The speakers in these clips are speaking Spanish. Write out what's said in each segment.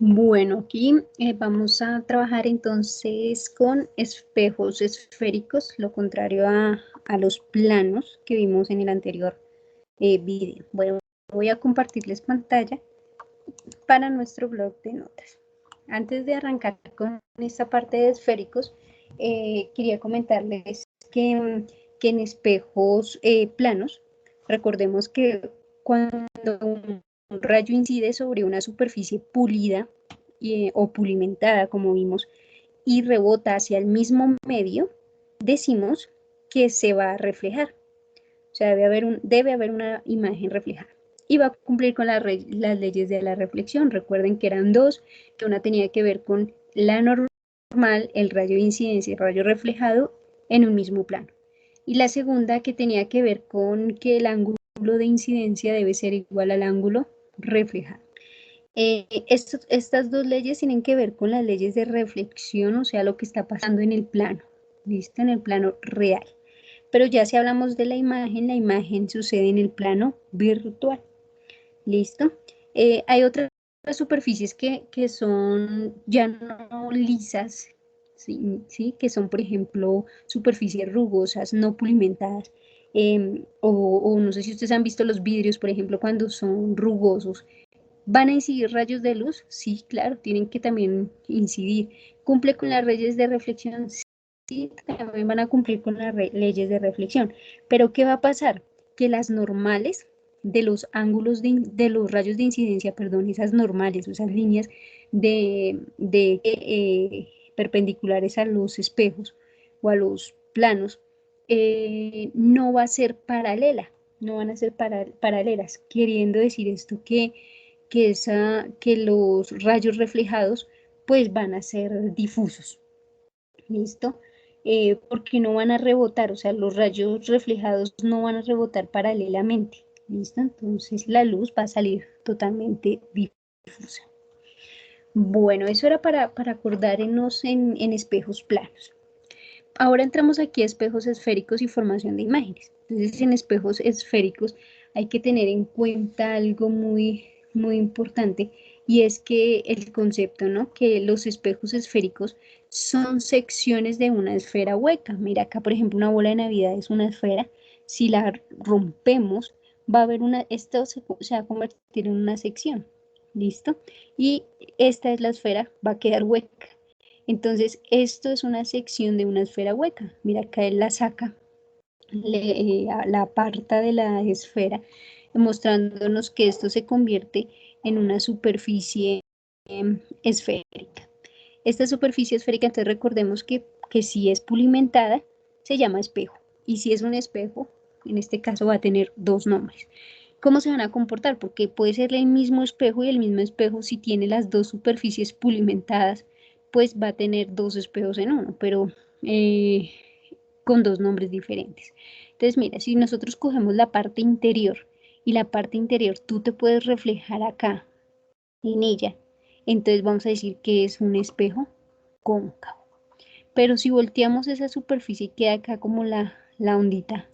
Bueno, aquí vamos a trabajar entonces con espejos esféricos, lo contrario a los planos que vimos en el anterior video. Bueno, voy a compartirles pantalla para nuestro blog de notas. Antes de arrancar con esta parte de esféricos, quería comentarles que en espejos planos, recordemos que cuando un rayo incide sobre una superficie pulida o pulimentada, como vimos, y rebota hacia el mismo medio, decimos que se va a reflejar. O sea, debe haber una imagen reflejada. Y va a cumplir con las leyes de la reflexión. Recuerden que eran dos, que una tenía que ver con la normal, el rayo de incidencia y el rayo reflejado en un mismo plano. Y la segunda que tenía que ver con que el ángulo de incidencia debe ser igual al ángulo reflejado. Estas dos leyes tienen que ver con las leyes de reflexión, o sea, lo que está pasando en el plano, ¿listo? En el plano real. Pero ya si hablamos de la imagen sucede en el plano virtual. ¿Listo? Hay otras superficies que son ya no lisas, ¿sí? Que son, por ejemplo, superficies rugosas, no pulimentadas. O no sé si ustedes han visto los vidrios, por ejemplo, cuando son rugosos. ¿Van a incidir rayos de luz? Sí, claro, tienen que también incidir. ¿Cumple con las leyes de reflexión? Sí, también van a cumplir con las leyes de reflexión. Pero ¿qué va a pasar? Que las normales de los ángulos de los rayos de incidencia, perdón, esas normales, esas líneas perpendiculares a los espejos o a los planos, no va a ser paralela, no van a ser paralelas, queriendo decir esto que los rayos reflejados pues van a ser difusos, ¿listo? Porque no van a rebotar, o sea, los rayos reflejados no van a rebotar paralelamente, ¿listo? Entonces la luz va a salir totalmente difusa. Bueno, eso era para acordarnos en espejos planos. Ahora entramos aquí a espejos esféricos y formación de imágenes. Entonces, en espejos esféricos hay que tener en cuenta algo muy importante, y es que el concepto, ¿no? Que los espejos esféricos son secciones de una esfera hueca. Mira, acá, por ejemplo, una bola de Navidad es una esfera. Si la rompemos, va a haber esto se va a convertir en una sección. ¿Listo? Y esta es la esfera, va a quedar hueca. Entonces, esto es una sección de una esfera hueca. Mira, acá él la saca, la aparta de la esfera, mostrándonos que esto se convierte en una superficie esférica. Esta superficie esférica, entonces recordemos que si es pulimentada, se llama espejo. Y si es un espejo, en este caso va a tener dos nombres. ¿Cómo se van a comportar? Porque puede ser el mismo espejo, y el mismo espejo, si tiene las dos superficies pulimentadas, pues va a tener dos espejos en uno, pero con dos nombres diferentes. Entonces, mira, si nosotros cogemos la parte interior, y la parte interior tú te puedes reflejar acá en ella, entonces vamos a decir que es un espejo cóncavo. Pero si volteamos esa superficie, queda acá como la ondita,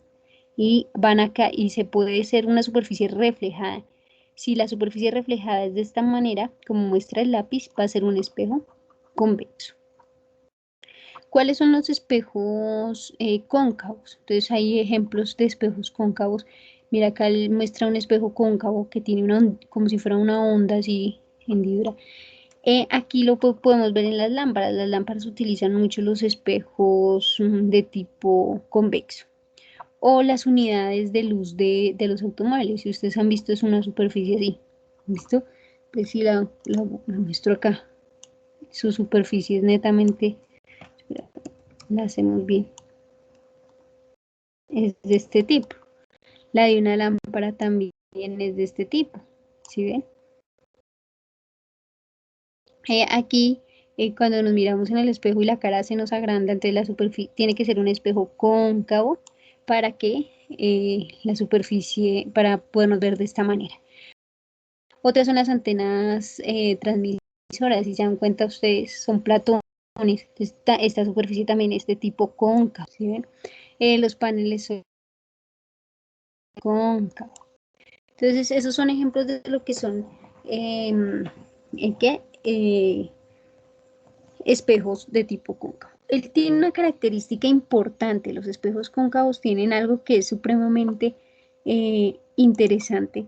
y van acá y se puede ser una superficie reflejada. Si la superficie reflejada es de esta manera, como muestra el lápiz, va a ser un espejo convexo. ¿Cuáles son los espejos cóncavos? Entonces hay ejemplos de espejos cóncavos. Mira, acá él muestra un espejo cóncavo que tiene como si fuera una onda así hendidura. Aquí lo podemos ver en las lámparas. Las lámparas utilizan mucho los espejos de tipo convexo. O las unidades de luz de los automóviles. Si ustedes han visto, es una superficie así. ¿Listo? Pues si la muestro acá. Su superficie es netamente, la hacemos bien, es de este tipo. La de una lámpara también es de este tipo. ¿Sí ven? Aquí, cuando nos miramos en el espejo y la cara se nos agranda, entonces la superficie tiene que ser un espejo cóncavo para que la superficie, para podernos ver de esta manera. Otras son las antenas transmisoras, si se dan cuenta ustedes, son platones. Esta superficie también es de tipo cóncavo, ¿sí ven? Los paneles son cóncavos. Entonces, esos son ejemplos de lo que son ¿qué? espejos de tipo cóncavo. Él tiene una característica importante. Los espejos cóncavos tienen algo que es supremamente interesante,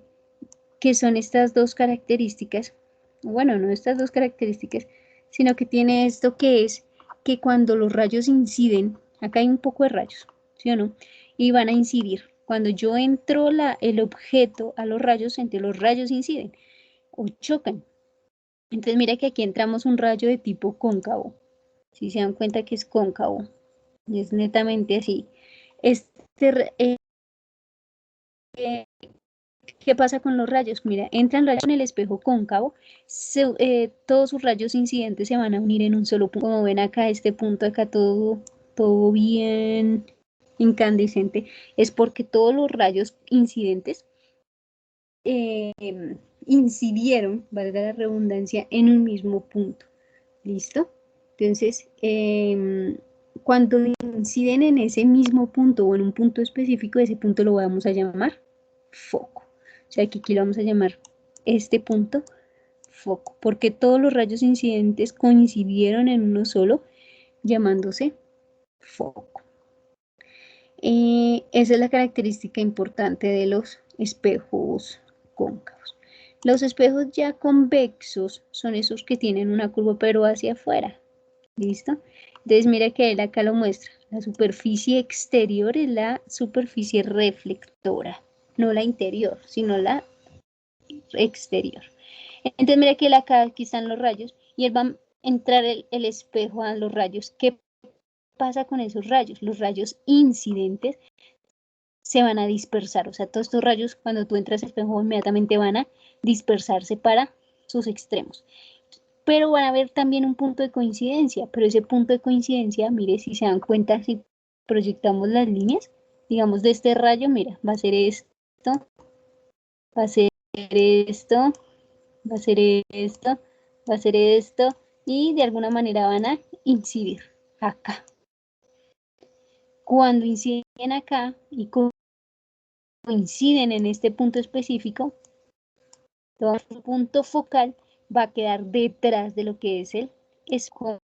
que son estas dos características. Bueno, no estas dos características, sino que tiene esto que es que cuando los rayos inciden, acá hay un poco de rayos, ¿sí o no? Y van a incidir. Cuando yo entro el objeto a los rayos, entre los rayos inciden o chocan. Entonces mira que aquí entramos un rayo de tipo cóncavo. Si se dan cuenta que es cóncavo, es netamente así. ¿Qué pasa con los rayos? Mira, entran rayos en el espejo cóncavo, todos sus rayos incidentes se van a unir en un solo punto. Como ven acá, este punto acá todo bien incandescente, es porque todos los rayos incidentes incidieron, valga la redundancia, en un mismo punto. ¿Listo? Entonces, cuando inciden en ese mismo punto o en un punto específico, ese punto lo vamos a llamar foco. O sea, aquí lo vamos a llamar este punto foco, porque todos los rayos incidentes coincidieron en uno solo, llamándose foco. Esa es la característica importante de los espejos cóncavos. Los espejos ya convexos son esos que tienen una curva pero hacia afuera. ¿Listo? Entonces mira que él acá lo muestra. La superficie exterior es la superficie reflectora, no la interior, sino la exterior. Entonces mira que él acá, aquí están los rayos y él va a entrar el espejo a los rayos. ¿Qué pasa con esos rayos? Los rayos incidentes se van a dispersar, o sea, todos estos rayos cuando tú entras al espejo inmediatamente van a dispersarse para sus extremos. Pero van a haber también un punto de coincidencia, pero ese punto de coincidencia, mire, si se dan cuenta, si proyectamos las líneas, digamos de este rayo, mira, va a ser esto, va a ser esto, va a ser esto, va a ser esto, y de alguna manera van a incidir acá. Cuando inciden acá y coinciden en este punto específico, el punto focal va a quedar detrás de lo que es el espejo.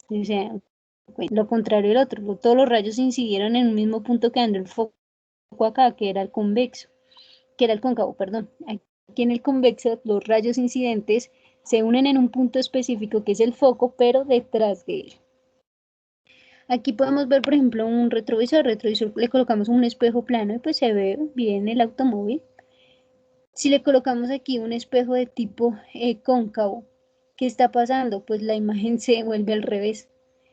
O sea, lo contrario del otro, todos los rayos incidieron en un mismo punto quedando el foco acá, que era el convexo, que era el cóncavo, perdón. Aquí en el convexo los rayos incidentes se unen en un punto específico que es el foco, pero detrás de él. Aquí podemos ver, por ejemplo, un retrovisor. Le colocamos un espejo plano y pues se ve bien el automóvil. Si le colocamos aquí un espejo de tipo cóncavo, ¿qué está pasando? Pues la imagen se vuelve al revés.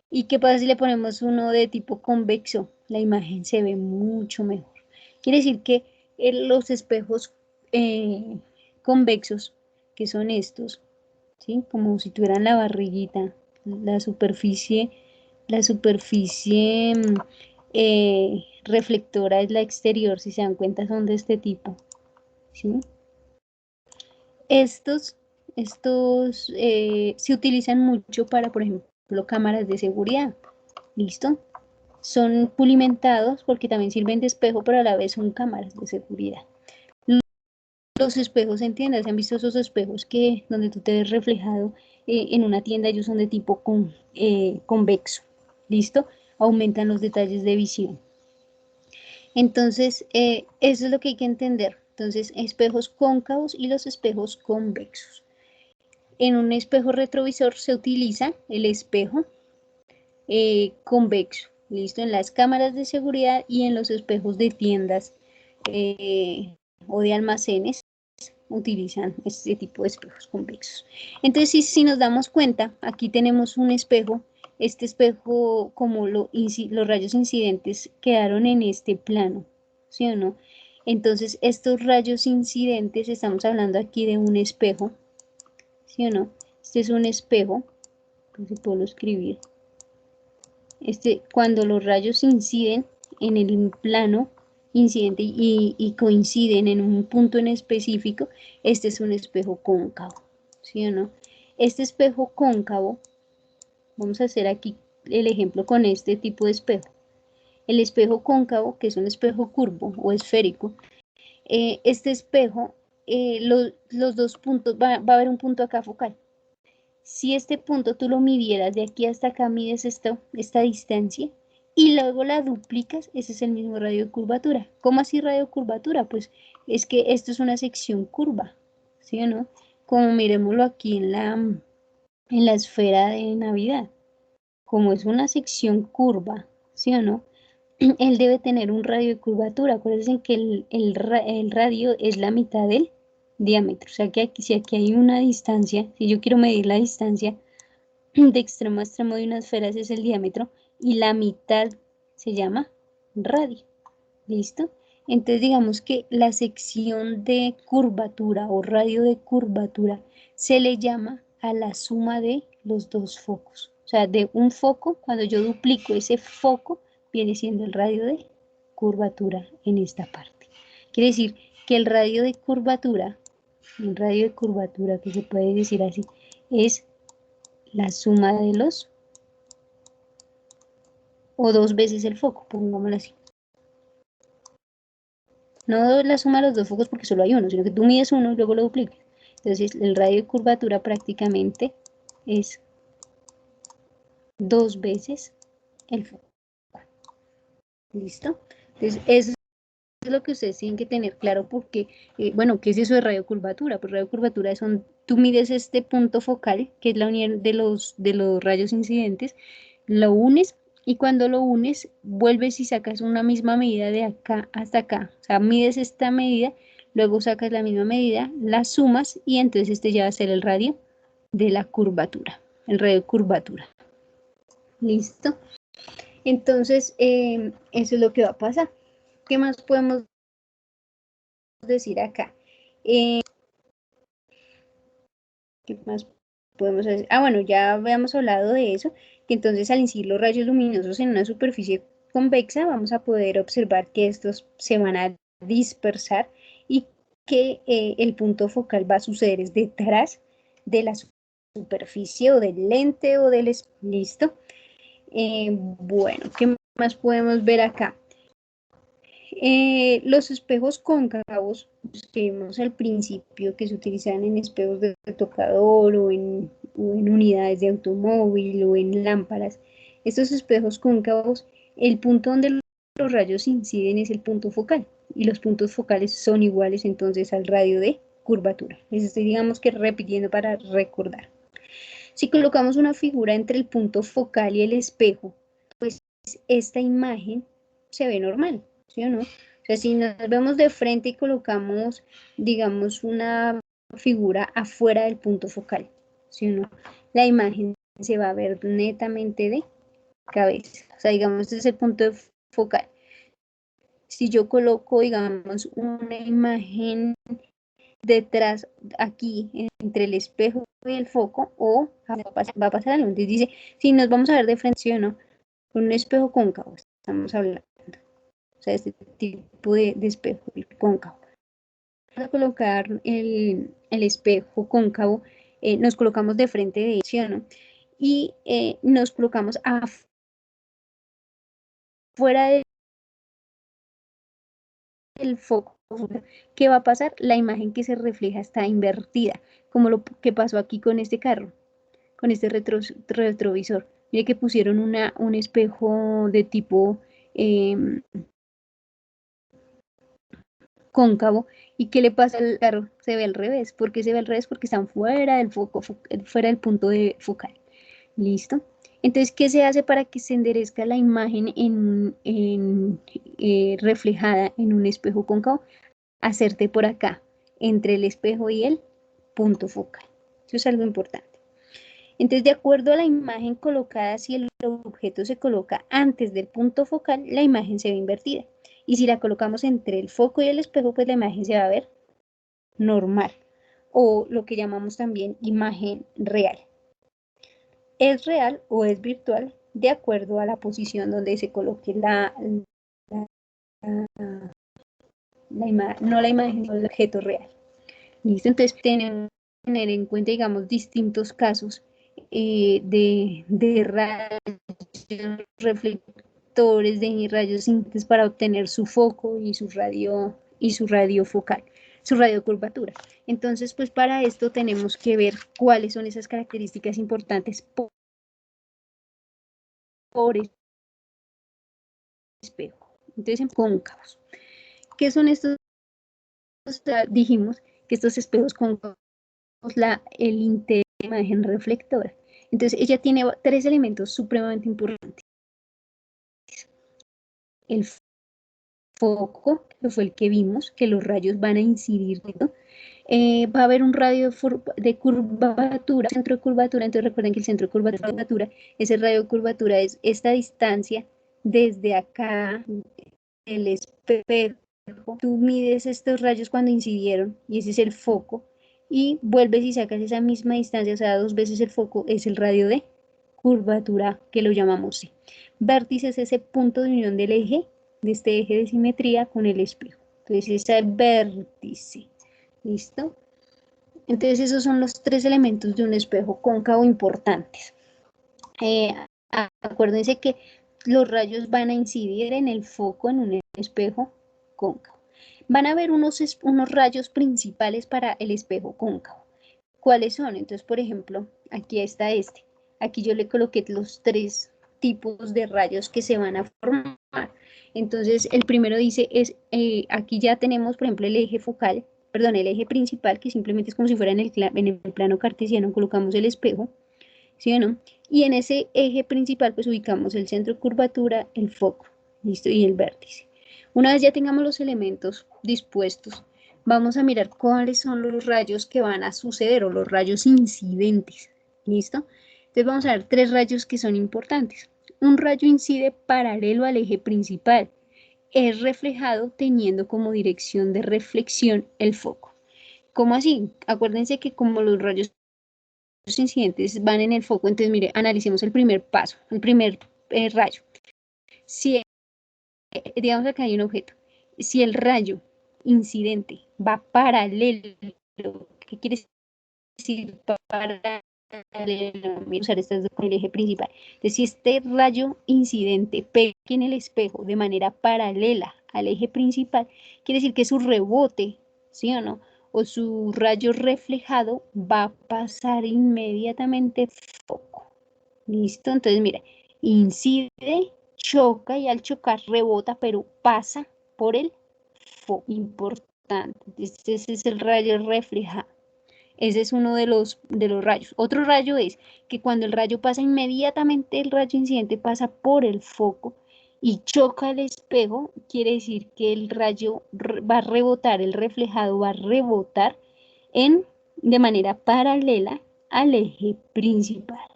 ¿Y qué pasa si le ponemos uno de tipo convexo? La imagen se ve mucho mejor. Quiere decir que los espejos convexos, que son estos, ¿sí? Como si tuvieran la barriguita, la superficie reflectora es la exterior, si se dan cuenta son de este tipo, ¿sí? Estos se utilizan mucho para, por ejemplo, cámaras de seguridad, ¿listo? Son pulimentados porque también sirven de espejo, pero a la vez son cámaras de seguridad. Los espejos en tiendas, ¿se han visto esos espejos donde tú te ves reflejado en una tienda? Ellos son de tipo convexo, ¿listo? Aumentan los detalles de visión. Entonces, eso es lo que hay que entender. Entonces, espejos cóncavos y los espejos convexos. En un espejo retrovisor se utiliza el espejo convexo, listo, en las cámaras de seguridad y en los espejos de tiendas o de almacenes utilizan este tipo de espejos convexos. Entonces, si nos damos cuenta, aquí tenemos un espejo. Este espejo, como los rayos incidentes quedaron en este plano, ¿sí o no? Entonces, estos rayos incidentes, estamos hablando aquí de un espejo, ¿sí o no? Este es un espejo, no sé si puedo escribir. Cuando los rayos inciden en el plano incidente y coinciden en un punto en específico, este es un espejo cóncavo, ¿sí o no? Este espejo cóncavo, vamos a hacer aquí el ejemplo con este tipo de espejo. El espejo cóncavo, que es un espejo curvo o esférico, este espejo, los dos puntos, va a haber un punto acá focal. Si este punto tú lo midieras de aquí hasta acá, mides esta distancia y luego la duplicas, ese es el mismo radio de curvatura. ¿Cómo así radio de curvatura? Pues es que esto es una sección curva, ¿sí o no? Como miremoslo aquí en la esfera de Navidad. Como es una sección curva, ¿sí o no? Él debe tener un radio de curvatura. Acuérdense que el radio es la mitad del diámetro. O sea que aquí, si aquí hay una distancia, si yo quiero medir la distancia de extremo a extremo de una esfera, ese es el diámetro, y la mitad se llama radio. ¿Listo? Entonces digamos que la sección de curvatura o radio de curvatura se le llama a la suma de los dos focos. O sea, de un foco, cuando yo duplico ese foco, viene siendo el radio de curvatura en esta parte. Quiere decir que el radio de curvatura, un radio de curvatura que se puede decir así, es la suma de los, o dos veces el foco, pongámoslo así. No la suma de los dos focos porque solo hay uno, sino que tú mides uno y luego lo duplicas. Entonces el radio de curvatura prácticamente es dos veces el foco. ¿Listo? Entonces eso es lo que ustedes tienen que tener claro porque, bueno, ¿qué es eso de radio de curvatura? Pues radio de curvatura son, tú mides este punto focal, que es la unión de los rayos incidentes, lo unes y cuando lo unes, vuelves y sacas una misma medida de acá hasta acá. O sea, mides esta medida, luego sacas la misma medida, la sumas y entonces este ya va a ser el radio de la curvatura, el radio de curvatura. ¿Listo? Entonces, eso es lo que va a pasar. ¿Qué más podemos decir acá? ¿Qué más podemos hacer? Ah, bueno, ya habíamos hablado de eso, que entonces al incidir los rayos luminosos en una superficie convexa, vamos a poder observar que estos se van a dispersar y que el punto focal va a suceder es detrás de la superficie o del lente o del... ¿Listo? Bueno, ¿qué más podemos ver acá? Los espejos cóncavos que vimos al principio, que se utilizan en espejos de tocador o en unidades de automóvil o en lámparas, estos espejos cóncavos, el punto donde los rayos inciden es el punto focal y los puntos focales son iguales entonces al radio de curvatura. Les estoy digamos que repitiendo para recordar. Si colocamos una figura entre el punto focal y el espejo, pues esta imagen se ve normal, ¿sí o no? O sea, si nos vemos de frente y colocamos, digamos, una figura afuera del punto focal, ¿sí o no? La imagen se va a ver netamente de cabeza. O sea, digamos, este es el punto focal. Si yo coloco, digamos, una imagen detrás, aquí, entre el espejo y el foco, o va a pasar algo. Entonces dice, si nos vamos a ver de frente, ¿sí o no? Con un espejo cóncavo, estamos hablando. O sea, este tipo de espejo cóncavo. Para colocar el espejo cóncavo, nos colocamos de frente de él, ¿sí o no? Y nos colocamos afuera del foco. ¿Qué va a pasar? La imagen que se refleja está invertida, como lo que pasó aquí con este carro, con este retrovisor. Mire que pusieron un espejo de tipo cóncavo. ¿Y qué le pasa al carro? Se ve al revés. ¿Por qué se ve al revés? Porque están fuera del foco, fuera del punto focal. ¿Listo? Entonces, ¿qué se hace para que se enderezca la imagen reflejada en un espejo cóncavo? Hacerte por acá, entre el espejo y el punto focal. Eso es algo importante. Entonces, de acuerdo a la imagen colocada, si el objeto se coloca antes del punto focal, la imagen se ve invertida. Y si la colocamos entre el foco y el espejo, pues la imagen se va a ver normal. O lo que llamamos también imagen real. Es real o es virtual de acuerdo a la posición donde se coloque no la imagen, sino el objeto real. ¿Listo? Entonces tenemos que tener en cuenta, digamos, distintos casos de rayos reflectores, de rayos incidentes para obtener su foco y su radio focal. su radio de curvatura. Entonces, pues para esto tenemos que ver cuáles son esas características importantes por espejo. Entonces, cóncavos. ¿Qué son estos? Dijimos que estos espejos cóncavos, el interés de la imagen reflectora. Entonces, ella tiene tres elementos supremamente importantes. El foco, que fue el que vimos, que los rayos van a incidir, ¿no? Va a haber un radio de curvatura, centro de curvatura. Entonces recuerden que el centro de curvatura, ese radio de curvatura es esta distancia desde acá, el espejo. Tú mides estos rayos cuando incidieron y ese es el foco, y vuelves y sacas esa misma distancia, o sea, 2 veces el foco, es el radio de curvatura, que lo llamamos C. Vértice es ese punto de unión del eje, de este eje de simetría con el espejo. Entonces, ese es el vértice. ¿Listo? Entonces, esos son los tres elementos de un espejo cóncavo importantes. Acuérdense que los rayos van a incidir en el foco en un espejo cóncavo. Van a haber unos rayos principales para el espejo cóncavo. ¿Cuáles son? Entonces, por ejemplo, aquí está este. Aquí yo le coloqué los tres tipos de rayos que se van a formar. Entonces, el primero dice, aquí ya tenemos, por ejemplo, el eje focal, perdón, el eje principal, que simplemente es como si fuera en el plano cartesiano, colocamos el espejo, ¿sí o no? Y en ese eje principal, pues ubicamos el centro de curvatura, el foco, ¿listo? Y el vértice. Una vez ya tengamos los elementos dispuestos, vamos a mirar cuáles son los rayos que van a suceder, o los rayos incidentes, ¿listo? Entonces vamos a ver tres rayos que son importantes. Un rayo incide paralelo al eje principal, es reflejado teniendo como dirección de reflexión el foco. ¿Cómo así? Acuérdense que como los rayos incidentes van en el foco, entonces mire, analicemos el primer paso, el primer rayo. Si, digamos acá hay un objeto, si el rayo incidente va paralelo, ¿qué quiere decir paralelo? Voy a usar estas dos con el eje principal. Entonces, si este rayo incidente pega en el espejo de manera paralela al eje principal, quiere decir que su rebote, ¿sí o no? O su rayo reflejado va a pasar inmediatamente al foco. ¿Listo? Entonces, mira, incide, choca y al chocar rebota, pero pasa por el foco. Importante. Este es el rayo reflejado. Ese es uno de los rayos. Otro rayo es que cuando el rayo pasa inmediatamente, el rayo incidente pasa por el foco y choca el espejo, quiere decir que el rayo va a rebotar, el reflejado va a rebotar de manera paralela al eje principal.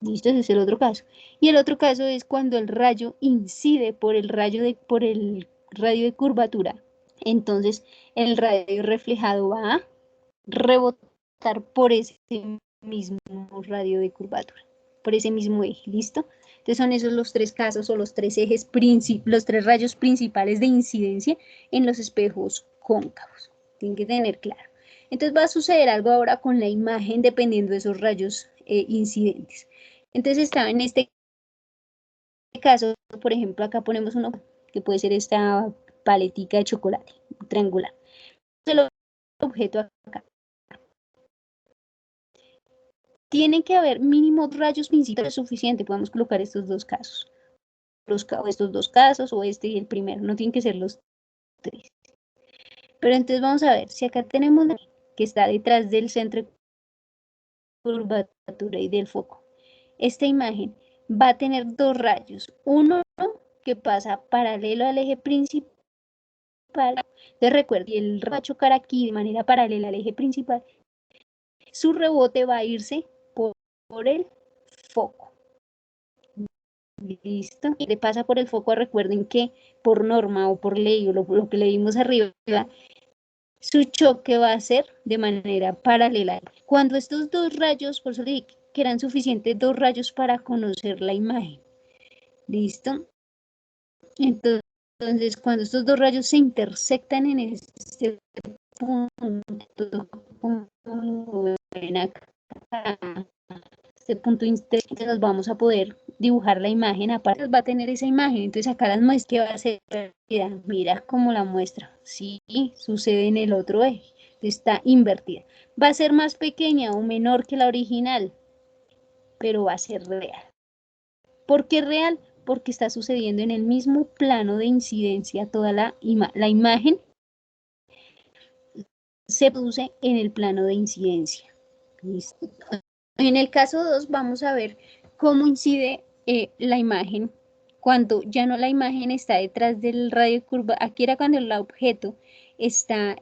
¿Listo? Ese es el otro caso. Y el otro caso es cuando el rayo incide por el radio de curvatura. Entonces, el radio reflejado va a rebotar por ese mismo radio de curvatura, por ese mismo eje, ¿listo? Entonces son esos los tres casos o los tres ejes, los tres rayos principales de incidencia en los espejos cóncavos. Tienen que tener claro. Entonces va a suceder algo ahora con la imagen dependiendo de esos rayos incidentes. Entonces estaba en este caso, por ejemplo, acá ponemos uno que puede ser esta paletica de chocolate triangular. El objeto acá. Tiene que haber mínimo rayos principales suficientes. Podemos colocar estos dos casos. Estos dos casos o este y el primero. No tienen que ser los tres. Pero entonces vamos a ver. Si acá tenemos que está detrás del centro de curvatura y del foco. Esta imagen va a tener dos rayos. Uno que pasa paralelo al eje principal. Entonces recuerden, el rayo va a chocar aquí de manera paralela al eje principal. Su rebote va a irse por el foco. Listo. Y le pasa por el foco, recuerden que por norma o por ley o lo que le vimos arriba, su choque va a ser de manera paralela. Cuando estos dos rayos, por eso le dije que eran suficientes dos rayos para conocer la imagen. ¿Listo? Entonces, cuando estos dos rayos se intersectan en este punto, ven acá, este punto interno, nos vamos a poder dibujar la imagen, aparte va a tener esa imagen, entonces acá las muestras que va a ser Mira cómo la muestra. Sí, sucede en el otro eje. Está invertida. Va a ser más pequeña o menor que la original, pero va a ser real. ¿Por qué real? Porque está sucediendo en el mismo plano de incidencia. Toda la imagen se produce en el plano de incidencia. ¿Listo? En el caso 2 vamos a ver cómo incide la imagen cuando ya no la imagen está detrás del radio de curva. Aquí era cuando el objeto está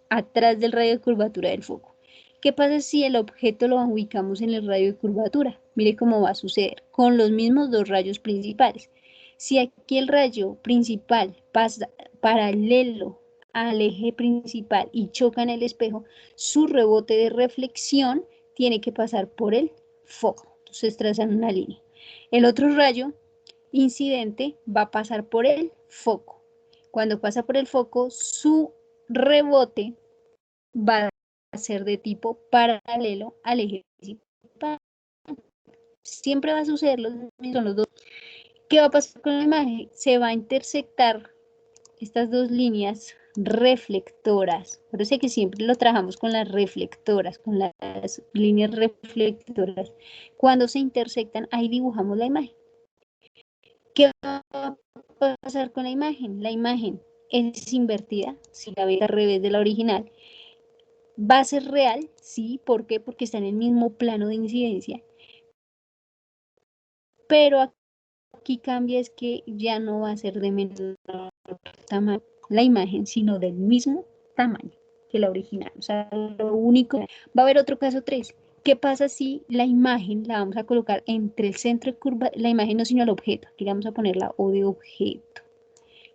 atrás del radio de curvatura del foco. ¿Qué pasa si el objeto lo ubicamos en el radio de curvatura? Mire cómo va a suceder con los mismos dos rayos principales. Si aquí el rayo principal pasa paralelo al eje principal y choca en el espejo, su rebote de reflexión tiene que pasar por el foco. Entonces trazan una línea. El otro rayo incidente va a pasar por el foco. Cuando pasa por el foco, su rebote va a ser de tipo paralelo al eje principal. Siempre va a suceder los dos. ¿Qué va a pasar con la imagen? Se va a intersectar estas dos líneas reflectoras. Por eso es que siempre lo trabajamos con las reflectoras, con las líneas reflectoras. Cuando se intersectan, ahí dibujamos la imagen. ¿Qué va a pasar con la imagen? La imagen es invertida, si la ves al revés de la original. Va a ser real, sí, ¿por qué? Porque está en el mismo plano de incidencia. Pero aquí cambia es que ya no va a ser de menor tamaño la imagen, sino del mismo tamaño que la original. O sea, lo único, va a haber otro caso 3. ¿Qué pasa si la imagen la vamos a colocar entre el centro de curva, la imagen no sino el objeto? Aquí vamos a poner la O de objeto.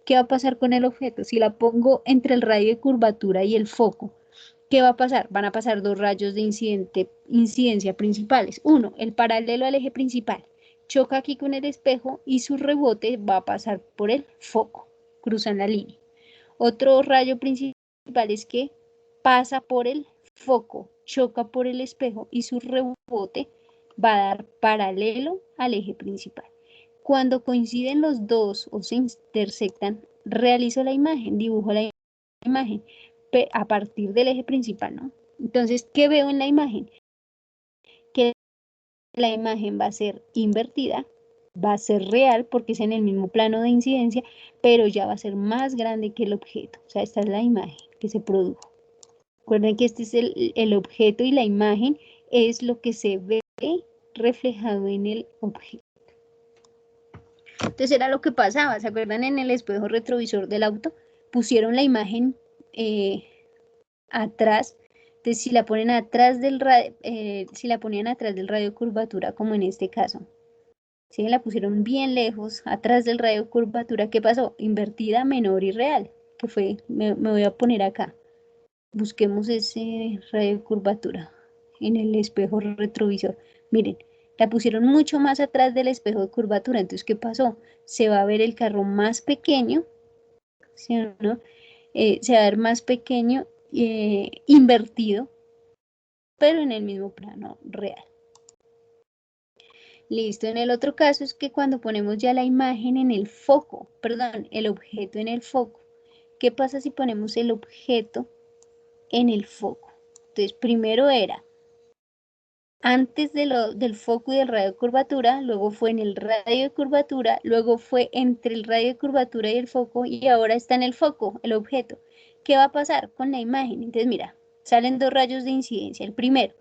¿Qué va a pasar con el objeto? Si la pongo entre el radio de curvatura y el foco, ¿qué va a pasar? Van a pasar dos rayos de incidencia principales. Uno, el paralelo al eje principal. Choca aquí con el espejo y su rebote va a pasar por el foco. Cruzan la línea. Otro rayo principal es que pasa por el foco, choca por el espejo y su rebote va a dar paralelo al eje principal. Cuando coinciden los dos o se intersectan, realizo la imagen, dibujo la imagen a partir del eje principal, ¿no? Entonces, ¿qué veo en la imagen? Que la imagen va a ser invertida, va a ser real porque es en el mismo plano de incidencia, pero ya va a ser más grande que el objeto. O sea, esta es la imagen que se produjo. Recuerden que este es el objeto y la imagen es lo que se ve reflejado en el objeto. Entonces era lo que pasaba, ¿se acuerdan? En el espejo retrovisor del auto pusieron la imagen atrás. Entonces si la ponen atrás del si la ponían atrás del radio de curvatura, como en este caso, ¿sí? La pusieron bien lejos, atrás del radio de curvatura, ¿qué pasó? Invertida, menor y real, que fue, me voy a poner acá. Busquemos ese radio de curvatura en el espejo retrovisor. Miren, la pusieron mucho más atrás del espejo de curvatura. Entonces, ¿qué pasó? Se va a ver el carro más pequeño, ¿sí o no? Se va a ver más pequeño, invertido, pero en el mismo plano real. Listo, en el otro caso es que cuando ponemos ya la imagen en el foco, perdón, el objeto en el foco, ¿qué pasa si ponemos el objeto en el foco? Entonces, primero era antes del foco y del radio de curvatura, luego fue en el radio de curvatura, luego fue entre el radio de curvatura y el foco y ahora está en el foco, el objeto. ¿Qué va a pasar con la imagen? Entonces, mira, salen dos rayos de incidencia. El primero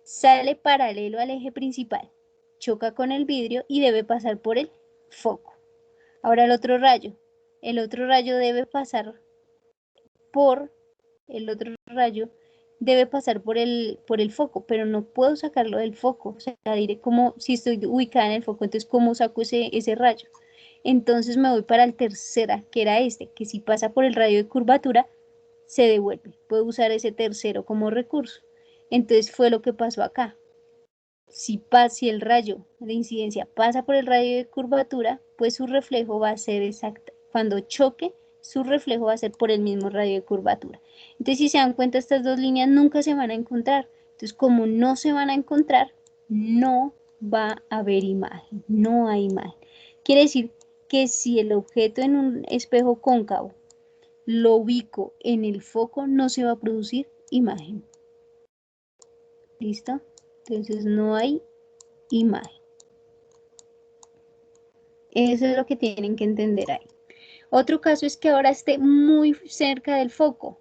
sale paralelo al eje principal, choca con el vidrio y debe pasar por el foco. Ahora el otro rayo debe pasar por el otro rayo debe pasar por el foco, pero no puedo sacarlo del foco, o sea, diré como si estoy ubicada en el foco, entonces ¿cómo saco ese rayo? Entonces me voy para el tercera, que era este, que si pasa por el radio de curvatura, se devuelve, puedo usar ese tercero como recurso. Entonces fue lo que pasó acá. Si el rayo de incidencia pasa por el radio de curvatura, pues su reflejo va a ser exacto. Cuando choque, su reflejo va a ser por el mismo radio de curvatura. Entonces, si se dan cuenta, estas dos líneas nunca se van a encontrar. Entonces, como no se van a encontrar, no va a haber imagen, no hay imagen. Quiere decir que si el objeto en un espejo cóncavo lo ubico en el foco, no se va a producir imagen. ¿Listo? Entonces no hay imagen. Eso es lo que tienen que entender ahí. Otro caso es que ahora esté muy cerca del foco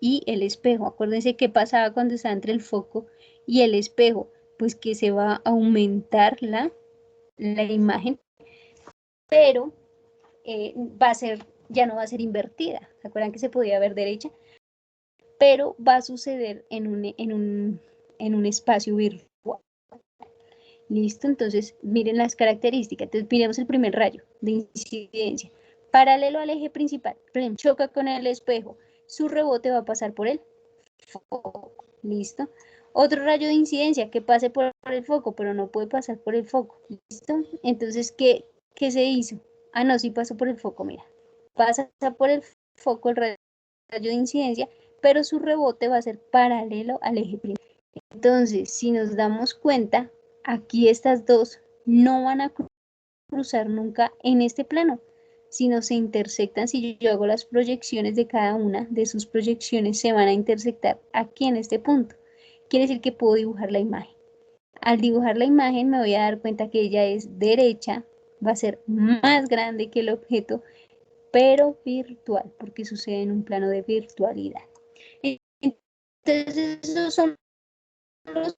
y el espejo. Acuérdense qué pasaba cuando está entre el foco y el espejo. Pues que se va a aumentar la imagen, pero ya no va a ser invertida. ¿Se acuerdan que se podía ver derecha? Pero va a suceder en un espacio virtual. ¿Listo? Entonces, miren las características. Entonces, miremos el primer rayo de incidencia. Paralelo al eje principal, choca con el espejo. Su rebote va a pasar por el foco. ¿Listo? Otro rayo de incidencia que pase por el foco, pero no puede pasar por el foco. ¿Listo? Entonces, ¿qué se hizo? Ah, no, sí pasó por el foco, mira. Pasa por el foco el rayo de incidencia, pero su rebote va a ser paralelo al eje principal. Entonces, si nos damos cuenta, aquí estas dos no van a cruzar nunca en este plano, sino se intersectan. Si yo hago las proyecciones de cada una de sus proyecciones, se van a intersectar aquí en este punto. Quiere decir que puedo dibujar la imagen. Al dibujar la imagen me voy a dar cuenta que ella es derecha, va a ser más grande que el objeto, pero virtual, porque sucede en un plano de virtualidad. Entonces, esos son los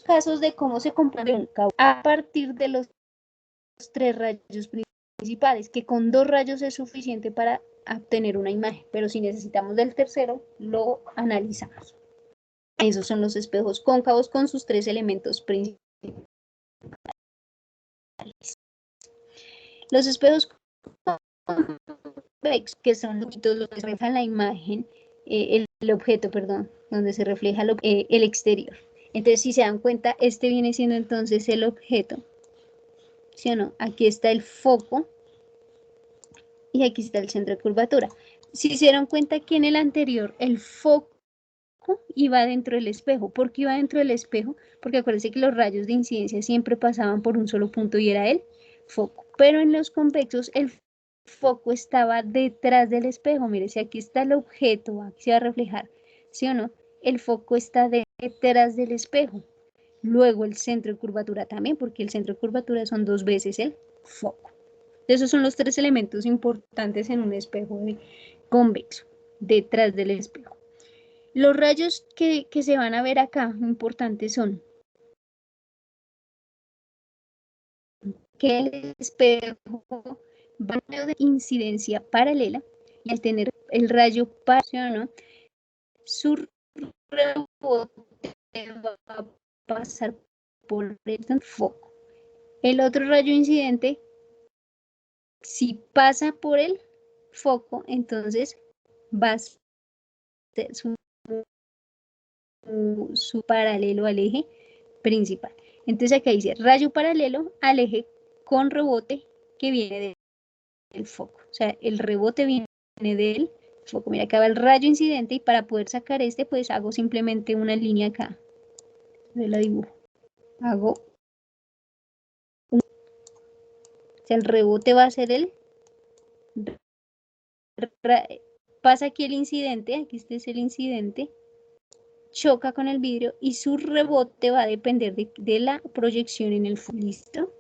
casos de cómo se compone un cabo a partir de los tres rayos principales, que con dos rayos es suficiente para obtener una imagen, pero si necesitamos del tercero, lo analizamos. Esos son los espejos cóncavos con sus tres elementos principales. Los espejos convexos, que son los que reflejan la imagen, el objeto, perdón, donde se refleja el exterior. Entonces, si se dan cuenta, este viene siendo entonces el objeto, ¿sí o no? Aquí está el foco y aquí está el centro de curvatura. Si se dieron cuenta que en el anterior el foco iba dentro del espejo. ¿Por qué iba dentro del espejo? Porque acuérdense que los rayos de incidencia siempre pasaban por un solo punto y era el foco. Pero en los convexos el foco estaba detrás del espejo. Mire, si aquí está el objeto, aquí se va a reflejar, ¿sí o no? El foco está detrás del espejo. Luego el centro de curvatura también, porque el centro de curvatura son dos veces el foco. Esos son los tres elementos importantes en un espejo convexo, detrás del espejo. Los rayos que se van a ver acá, importantes son que el espejo va a tener incidencia paralela y al tener el rayo parcial, su rebote va a pasar por el foco. El otro rayo incidente, si pasa por el foco, entonces va a ser su paralelo al eje principal. Entonces acá dice rayo paralelo al eje con rebote que viene del foco. O sea, el rebote viene del foco. Mira, acá va el rayo incidente y para poder sacar este, pues hago simplemente una línea acá. Yo la dibujo. Hago o sea, el rebote va a ser pasa aquí el incidente, aquí este es el incidente, choca con el vidrio y su rebote va a depender de la proyección en el foco. ¿Listo?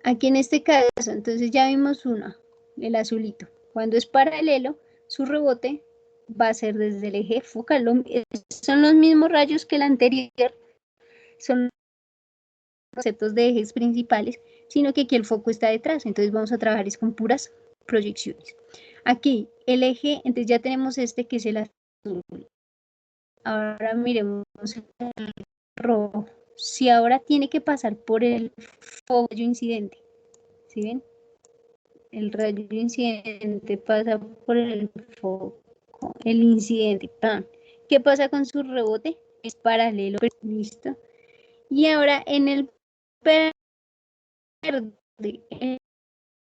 Aquí en este caso, entonces ya vimos uno, el azulito. Cuando es paralelo, su rebote va a ser desde el eje focal. Son los mismos rayos que el anterior, son conceptos de ejes principales, sino que aquí el foco está detrás. Entonces vamos a trabajar con puras proyecciones. Aquí el eje, entonces ya tenemos este que es el azul. Ahora miremos el rojo. Si ahora tiene que pasar por el foco incidente, ¿sí ven? El rayo incidente pasa por el foco, el incidente, ¡pam! ¿Qué pasa con su rebote? Es paralelo, listo. Y ahora en el verde,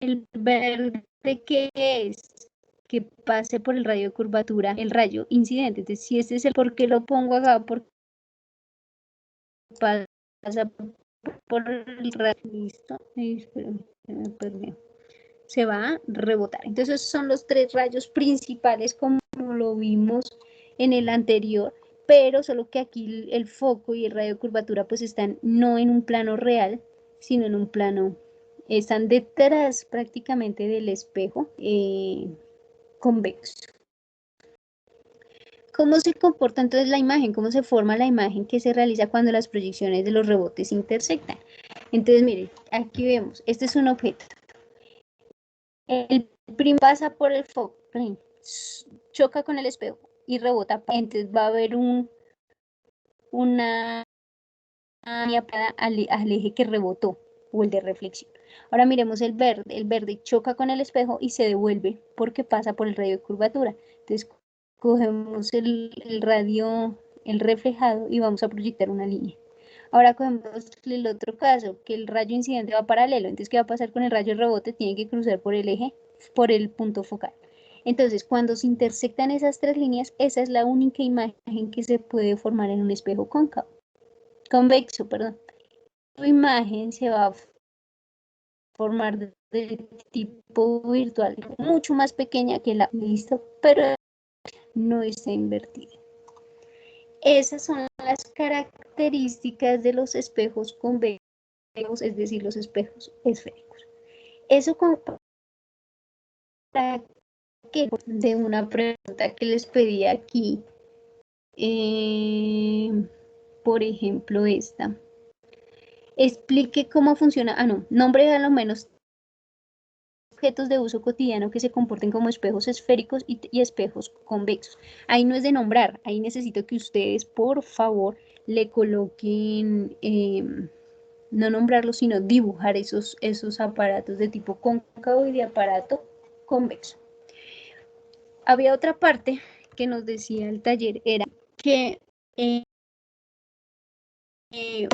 el verde ¿qué es? Que pase por el radio de curvatura, el rayo incidente. Entonces, si este es el por qué lo pongo acá, porque pasa por el radio, listo, espérame, se me perdió. Se va a rebotar. Entonces son los tres rayos principales como lo vimos en el anterior, pero solo que aquí el foco y el radio de curvatura pues están no en un plano real, sino en un plano, están detrás prácticamente del espejo convexo. ¿Cómo se comporta entonces la imagen? ¿Cómo se forma la imagen que se realiza cuando las proyecciones de los rebotes intersectan? Entonces, miren, aquí vemos, este es un objeto. El prim pasa por el foco, choca con el espejo y rebota. Entonces va a haber una línea al eje que rebotó o el de reflexión. Ahora miremos el verde choca con el espejo y se devuelve porque pasa por el radio de curvatura. Entonces cogemos el radio, el reflejado y vamos a proyectar una línea. Ahora cogemos el otro caso, que el rayo incidente va paralelo. Entonces, ¿qué va a pasar con el rayo de rebote? Tiene que cruzar por el eje, por el punto focal. Entonces, cuando se intersectan esas tres líneas, esa es la única imagen que se puede formar en un espejo convexo, perdón. Tu imagen se va a formar de tipo virtual, mucho más pequeña que la listo, pero no está invertida. Esas son las características de los espejos convexos, es decir, los espejos esféricos. Eso para que de una pregunta que les pedí aquí, por ejemplo esta, explique cómo funciona, nombre a lo menos objetos de uso cotidiano que se comporten como espejos esféricos y espejos convexos. Ahí no es de nombrar, ahí necesito que ustedes por favor le coloquen, no nombrarlos, sino dibujar esos aparatos de tipo cóncavo y de aparato convexo. Había otra parte que nos decía el taller, era que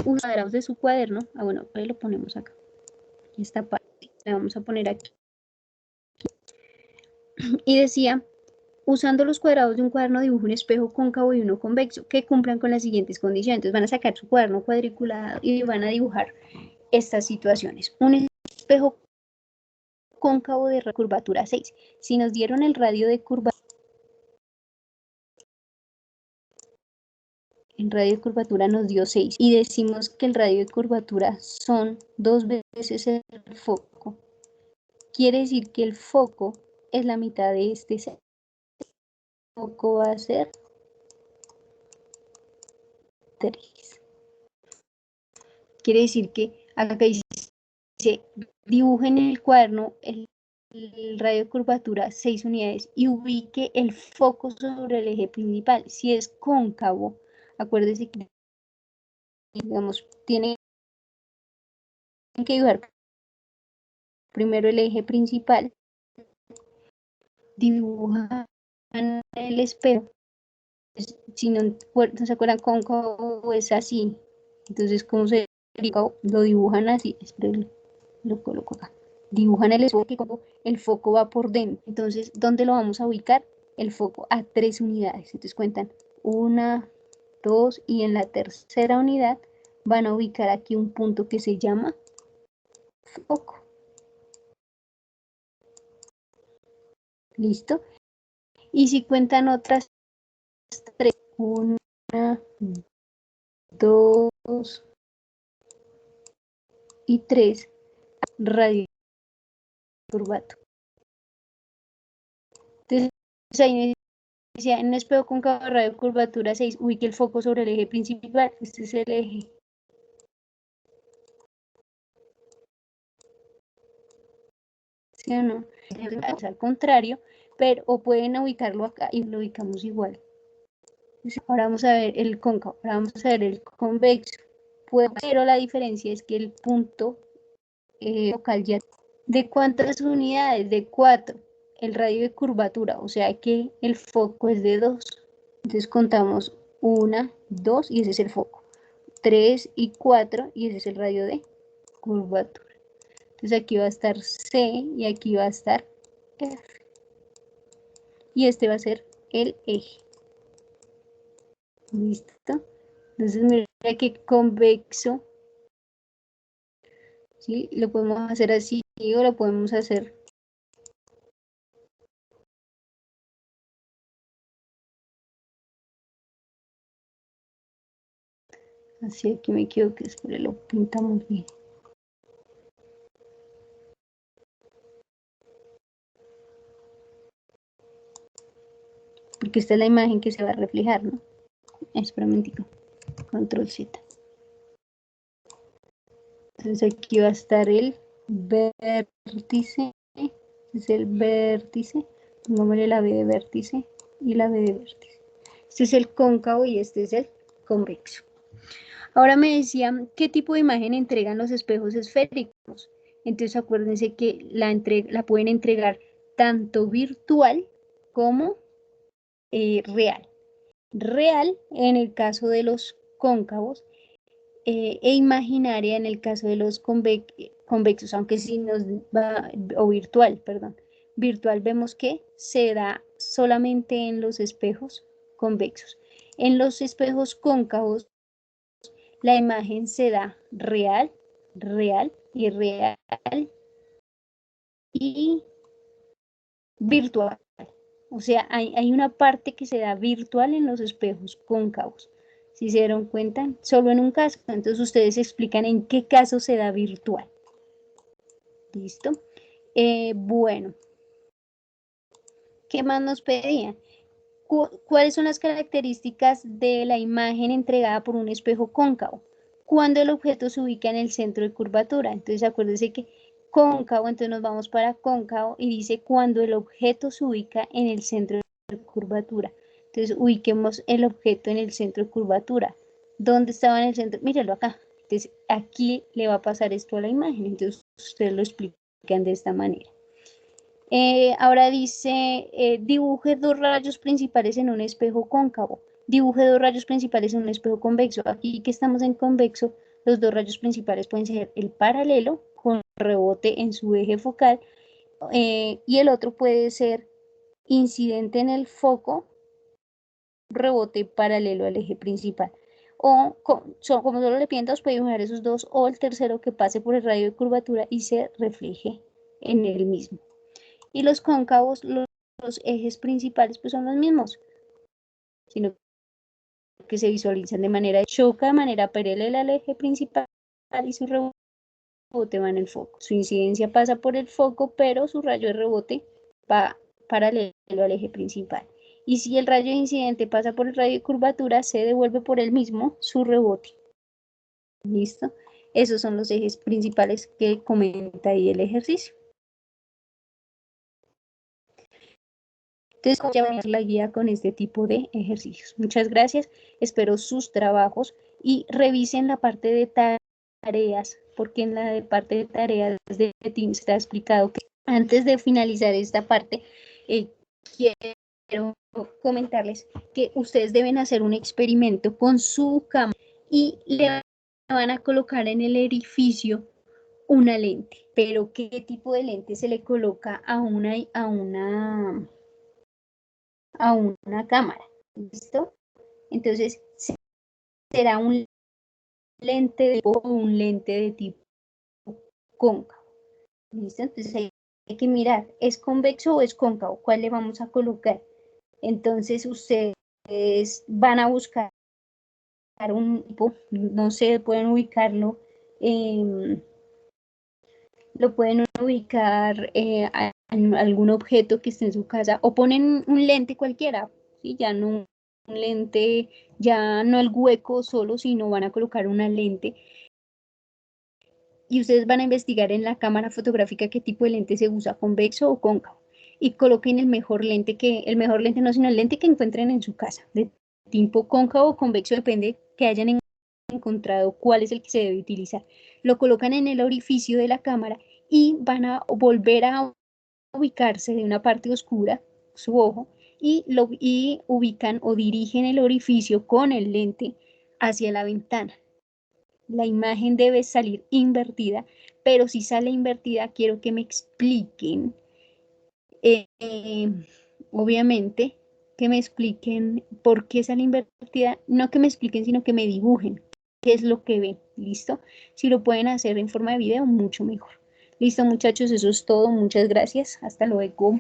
cuadrados de su cuaderno, bueno, ahí lo ponemos acá, esta parte, la vamos a poner aquí, y decía, usando los cuadrados de un cuaderno dibuja un espejo cóncavo y uno convexo que cumplan con las siguientes condiciones. Entonces van a sacar su cuaderno cuadriculado y van a dibujar estas situaciones. Un espejo cóncavo de curvatura 6. Si nos dieron el radio de curvatura, el radio de curvatura nos dio 6 y decimos que el radio de curvatura son 2 veces el foco. Quiere decir que el foco es la mitad de este 6. El foco va a ser 3. Quiere decir que acá dice, dibuje en el cuaderno el radio de curvatura 6 unidades y ubique el foco sobre el eje principal. Si es cóncavo, acuérdese que, digamos, tienen que dibujar primero el eje principal, dibujan el espejo. Si no se acuerdan, cóncavo es así. Entonces, ¿cómo se lo dibujan así? Esperen, lo coloco acá. Dibujan el espejo, el foco va por dentro. Entonces, ¿dónde lo vamos a ubicar? El foco a 3 unidades. Entonces cuentan 1, 2 y en la tercera unidad van a ubicar aquí un punto que se llama foco. ¿Listo? Y si cuentan otras 3, 1, 2 y 3, radio curvato. Entonces, ahí decía, en un espejo con radio curvatura 6, ubique el foco sobre el eje principal. Este es el eje. ¿Sí o no? Es al contrario, pero o pueden ubicarlo acá y lo ubicamos igual. Ahora vamos a ver el cóncavo, ahora vamos a ver el convexo. Pero la diferencia es que el punto focal ya. ¿De cuántas unidades? De 4. El radio de curvatura, o sea que el foco es de 2. Entonces contamos 1, 2 y ese es el foco. 3 y 4 y ese es el radio de curvatura. Entonces aquí va a estar C y aquí va a estar F. Y este va a ser el eje. ¿Listo? Entonces mira que convexo ¿sí? Lo podemos hacer así o lo podemos hacer así. Aquí me equivoqué, después lo pintamos bien. Porque esta es la imagen que se va a reflejar, ¿no? Espera un momentico. Control Z. Entonces aquí va a estar el vértice. Este es el vértice. Pongámosle la B de vértice y la B de vértice. Este es el cóncavo y este es el convexo. Ahora me decían, ¿qué tipo de imagen entregan los espejos esféricos? Entonces acuérdense que la pueden entregar tanto virtual como real. Real en el caso de los cóncavos e imaginaria en el caso de los convexos, aunque si nos va, o virtual, perdón. Virtual vemos que se da solamente en los espejos convexos. En los espejos cóncavos la imagen se da real, real y real y virtual. O sea, hay una parte que se da virtual en los espejos cóncavos. Si se dieron cuenta, solo en un caso. Entonces ustedes explican en qué caso se da virtual. ¿Listo? Bueno, ¿qué más nos pedían? ¿Cuáles son las características de la imagen entregada por un espejo cóncavo? Cuando el objeto se ubica en el centro de curvatura. Entonces acuérdense que cóncavo, entonces nos vamos para cóncavo y dice cuando el objeto se ubica en el centro de curvatura. Entonces ubiquemos el objeto en el centro de curvatura. ¿Dónde estaba en el centro? Mírenlo acá. Entonces aquí le va a pasar esto a la imagen. Entonces ustedes lo explican de esta manera. Ahora dice, dibuje dos rayos principales en un espejo cóncavo. Dibuje dos rayos principales en un espejo convexo. Aquí que estamos en convexo, los dos rayos principales pueden ser el paralelo con rebote en su eje focal y el otro puede ser incidente en el foco, rebote paralelo al eje principal. O como solo le piden dos, puede dibujar esos dos o el tercero que pase por el radio de curvatura y se refleje en el mismo. Y los cóncavos, los ejes principales, pues son los mismos, sino que se visualizan de manera choca, de manera paralela al eje principal y su rebote va en el foco. Su incidencia pasa por el foco, pero su rayo de rebote va paralelo al eje principal. Y si el rayo de incidente pasa por el radio de curvatura, se devuelve por el mismo su rebote. ¿Listo? Esos son los ejes principales que comenta ahí el ejercicio. Entonces, ya voy a la guía con este tipo de ejercicios. Muchas gracias. Espero sus trabajos y revisen la parte de tareas, porque en la parte de tareas de Teams está explicado que antes de finalizar esta parte, quiero comentarles que ustedes deben hacer un experimento con su cámara y le van a colocar en el orificio una lente. Pero ¿qué tipo de lente se le coloca a una cámara? ¿Listo? Entonces, será un lente de tipo o un lente de tipo cóncavo. ¿Listo? Entonces hay que mirar, ¿es convexo o es cóncavo? ¿Cuál le vamos a colocar? Entonces ustedes van a buscar un tipo, no sé, pueden ubicarlo, lo pueden ubicar en algún objeto que esté en su casa o ponen un lente cualquiera, ¿sí? Ya no un lente, ya no el hueco solo, sino van a colocar una lente y ustedes van a investigar en la cámara fotográfica qué tipo de lente se usa, convexo o cóncavo, y coloquen el mejor lente no, sino el lente que encuentren en su casa, de tipo cóncavo o convexo, depende que hayan encontrado cuál es el que se debe utilizar. Lo colocan en el orificio de la cámara y van a volver a ubicarse de una parte oscura, su ojo, y ubican o dirigen el orificio con el lente hacia la ventana. La imagen debe salir invertida, pero si sale invertida, quiero que me expliquen, eh, eh, obviamente, que me expliquen por qué sale invertida, no que me expliquen, sino que me dibujen qué es lo que ven, ¿listo? Si lo pueden hacer en forma de video, mucho mejor. Listo, muchachos, eso es todo. Muchas gracias. Hasta luego.